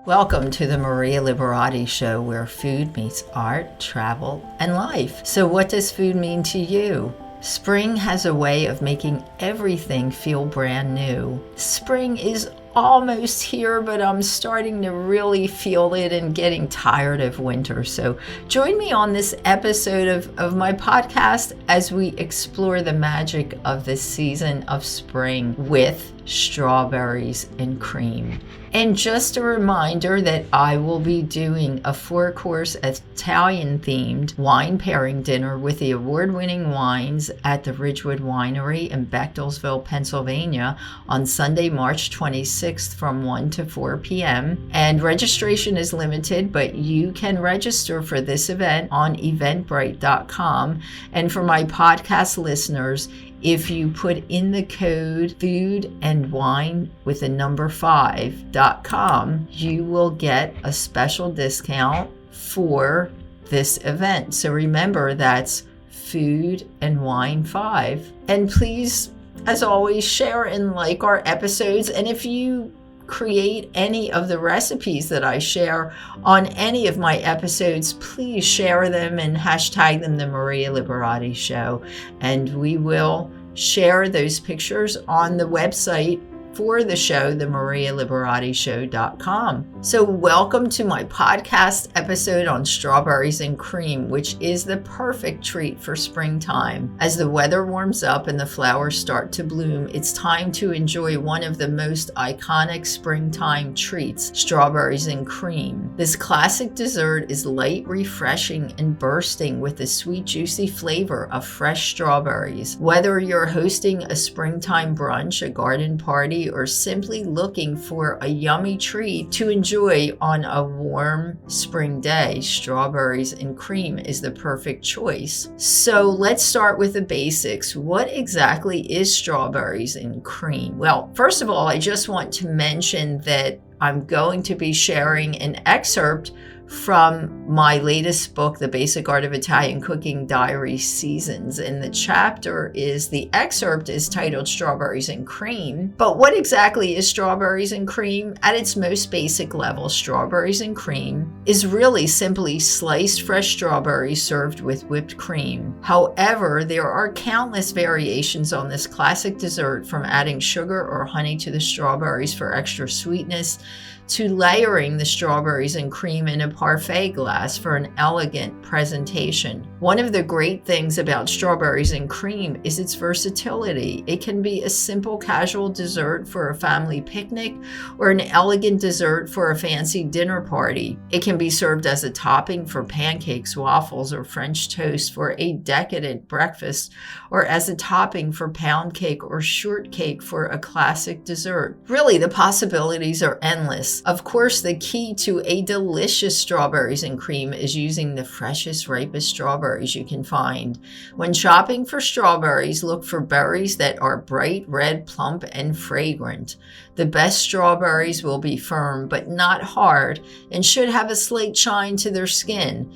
Welcome to the Maria Liberati Show, where food meets art, travel, and life. So what does food mean to you? Spring has a way of making everything feel brand new. Spring is almost here, but I'm starting to really feel it and getting tired of winter. So join me on this episode of my podcast as we explore the magic of this season of spring with strawberries and cream. And just a reminder that I will be doing a 4-course Italian-themed wine pairing dinner with the award-winning wines at the Ridgewood Winery in Bechtelsville, Pennsylvania on Sunday, March 26th from 1 to 4 p.m. And registration is limited, but you can register for this event on eventbrite.com. And for my podcast listeners, if you put in the code food and wine with the number 5.com, you will get a special discount for this event. So remember, that's food and wine 5. And please, as always, share and like our episodes. And if you create any of the recipes that I share on any of my episodes, please share them and hashtag them the Maria Liberati Show. And we will share those pictures on the website for the show, themarialiberatishow.com. So welcome to my podcast episode on strawberries and cream, which is the perfect treat for springtime. As the weather warms up and the flowers start to bloom, it's time to enjoy one of the most iconic springtime treats, strawberries and cream. This classic dessert is light, refreshing, and bursting with the sweet, juicy flavor of fresh strawberries. Whether you're hosting a springtime brunch, a garden party, or simply looking for a yummy treat to enjoy on a warm spring day, strawberries and cream is the perfect choice. So let's start with the basics. What exactly is strawberries and cream? Well, first of all, I just want to mention that I'm going to be sharing an excerpt from my latest book, The Basic Art of Italian Cooking Diary Seasons. And the excerpt is titled Strawberries and Cream. But what exactly is strawberries and cream? At its most basic level, strawberries and cream is really simply sliced fresh strawberries served with whipped cream. However, there are countless variations on this classic dessert, from adding sugar or honey to the strawberries for extra sweetness, to layering the strawberries and cream in a parfait glass for an elegant presentation. One of the great things about strawberries and cream is its versatility. It can be a simple casual dessert for a family picnic or an elegant dessert for a fancy dinner party. It can be served as a topping for pancakes, waffles, or French toast for a decadent breakfast, or as a topping for pound cake or shortcake for a classic dessert. Really, the possibilities are endless. Of course, the key to a delicious strawberries and cream is using the freshest, ripest strawberries you can find. When shopping for strawberries, look for berries that are bright red, plump, and fragrant. The best strawberries will be firm but not hard and should have a slight shine to their skin.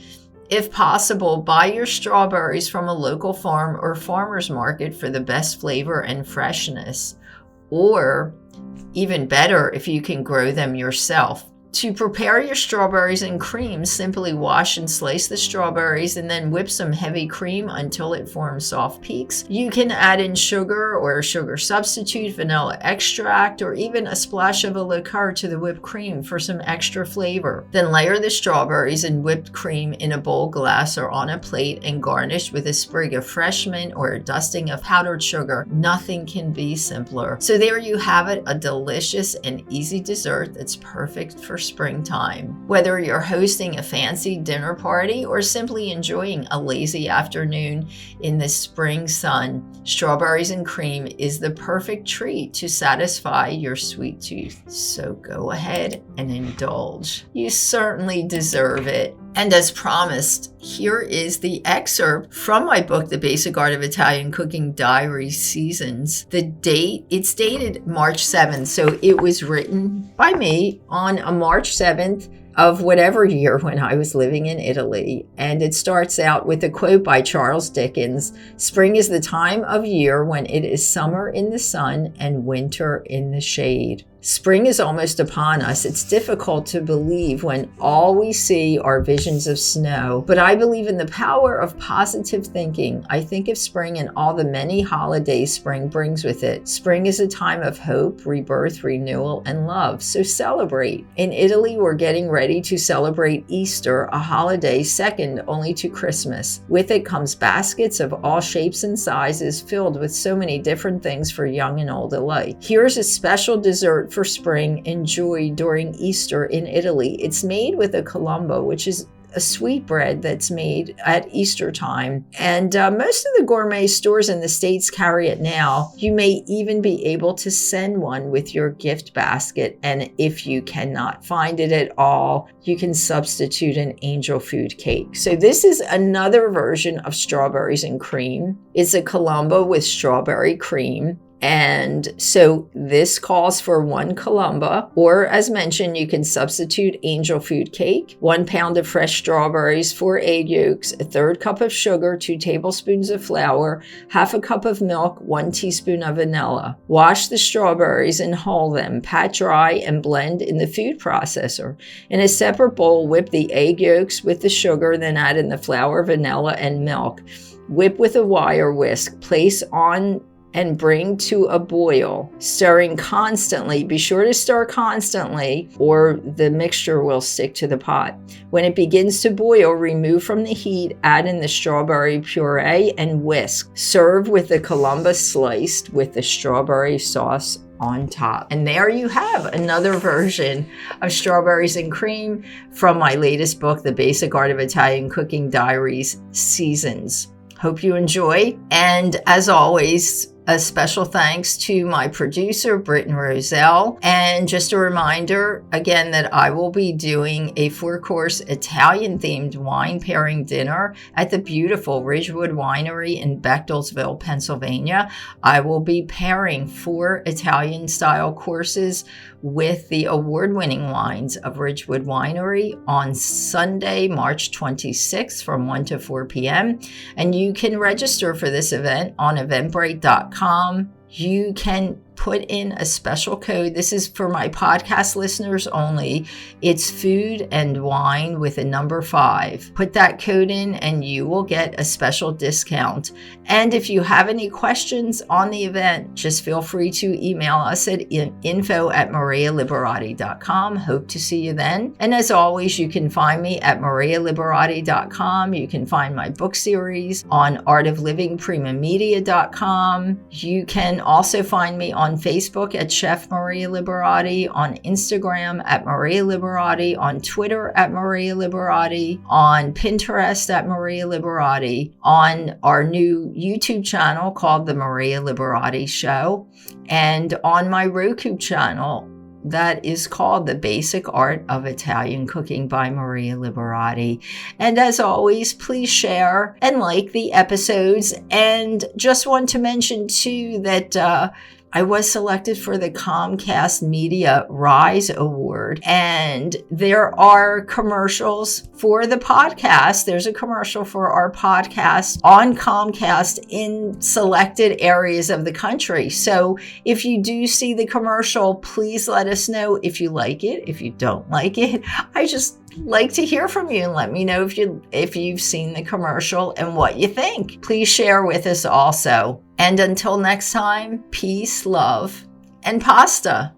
If possible, buy your strawberries from a local farm or farmer's market for the best flavor and freshness. Or even better, if you can grow them yourself. To prepare your strawberries and cream, simply wash and slice the strawberries and then whip some heavy cream until it forms soft peaks. You can add in sugar or a sugar substitute, vanilla extract, or even a splash of a liqueur to the whipped cream for some extra flavor. Then layer the strawberries and whipped cream in a bowl, glass, or on a plate and garnish with a sprig of fresh mint or a dusting of powdered sugar. Nothing can be simpler. So there you have it, a delicious and easy dessert that's perfect for springtime. Whether you're hosting a fancy dinner party or simply enjoying a lazy afternoon in the spring sun, strawberries and cream is the perfect treat to satisfy your sweet tooth. So go ahead and indulge. You certainly deserve it. And as promised, here is the excerpt from my book, The Basic Art of Italian Cooking Diary Seasons. The date, it's dated March 7th, so it was written by me on a March 7th, of whatever year when I was living in Italy. And it starts out with a quote by Charles Dickens: "Spring is the time of year when it is summer in the sun and winter in the shade." Spring is almost upon us. It's difficult to believe when all we see are visions of snow, but I believe in the power of positive thinking. I think of spring and all the many holidays spring brings with it. Spring is a time of hope, rebirth, renewal, and love, so celebrate. In Italy, we're getting ready to celebrate Easter, a holiday second only to Christmas. With it comes baskets of all shapes and sizes filled with so many different things for young and old alike. Here's a special dessert for spring enjoyed during Easter in Italy. It's made with a colombo, which is a sweet bread that's made at Easter time. And most of the gourmet stores in the States carry it now. You may even be able to send one with your gift basket. And if you cannot find it at all, you can substitute an angel food cake. So this is another version of strawberries and cream. It's a colombo with strawberry cream. And so this calls for 1 columba, or as mentioned, you can substitute angel food cake, 1 pound of fresh strawberries, 4 egg yolks, a 1/3 cup of sugar, 2 tablespoons of flour, 1/2 cup of milk, 1 teaspoon of vanilla. Wash the strawberries and hull them, pat dry, and blend in the food processor. In a separate bowl, whip the egg yolks with the sugar, then add in the flour, vanilla, and milk. Whip with a wire whisk. Place on and bring to a boil, stirring constantly. Be sure to stir constantly or the mixture will stick to the pot. When it begins to boil, remove from the heat, add in the strawberry puree and whisk. Serve with the columba sliced with the strawberry sauce on top. And there you have another version of strawberries and cream from my latest book, The Basic Art of Italian Cooking Diaries Seasons. Hope you enjoy. And as always, a special thanks to my producer, Britton Roselle. And just a reminder, again, that I will be doing a 4-course Italian-themed wine pairing dinner at the beautiful Ridgewood Winery in Bechtelsville, Pennsylvania. I will be pairing 4 Italian-style courses with the award-winning wines of Ridgewood Winery on Sunday, March 26th from 1 to 4 p.m. And you can register for this event on eventbrite.com. You can put in a special code. This is for my podcast listeners only. It's food and wine with a number 5. Put that code in and you will get a special discount. And if you have any questions on the event, just feel free to email us at info@marialiberati.com. Hope to see you then. And as always, you can find me at marialiberati.com. You can find my book series on artoflivingprimamedia.com. You can also find me on Facebook at Chef Maria Liberati, on Instagram at Maria Liberati, on Twitter at Maria Liberati, on Pinterest at Maria Liberati, on our new YouTube channel called The Maria Liberati Show, and on my Roku channel that is called The Basic Art of Italian Cooking by Maria Liberati. And as always, please share and like the episodes. And just want to mention too that I was selected for the Comcast Media Rise Award, and there are commercials for the podcast. There's a commercial for our podcast on Comcast in selected areas of the country. So if you do see the commercial, please let us know if you like it. If you don't like it, I just like to hear from you and let me know if you've seen the commercial and what you think. Please share with us also. And until next time, peace, love, and pasta.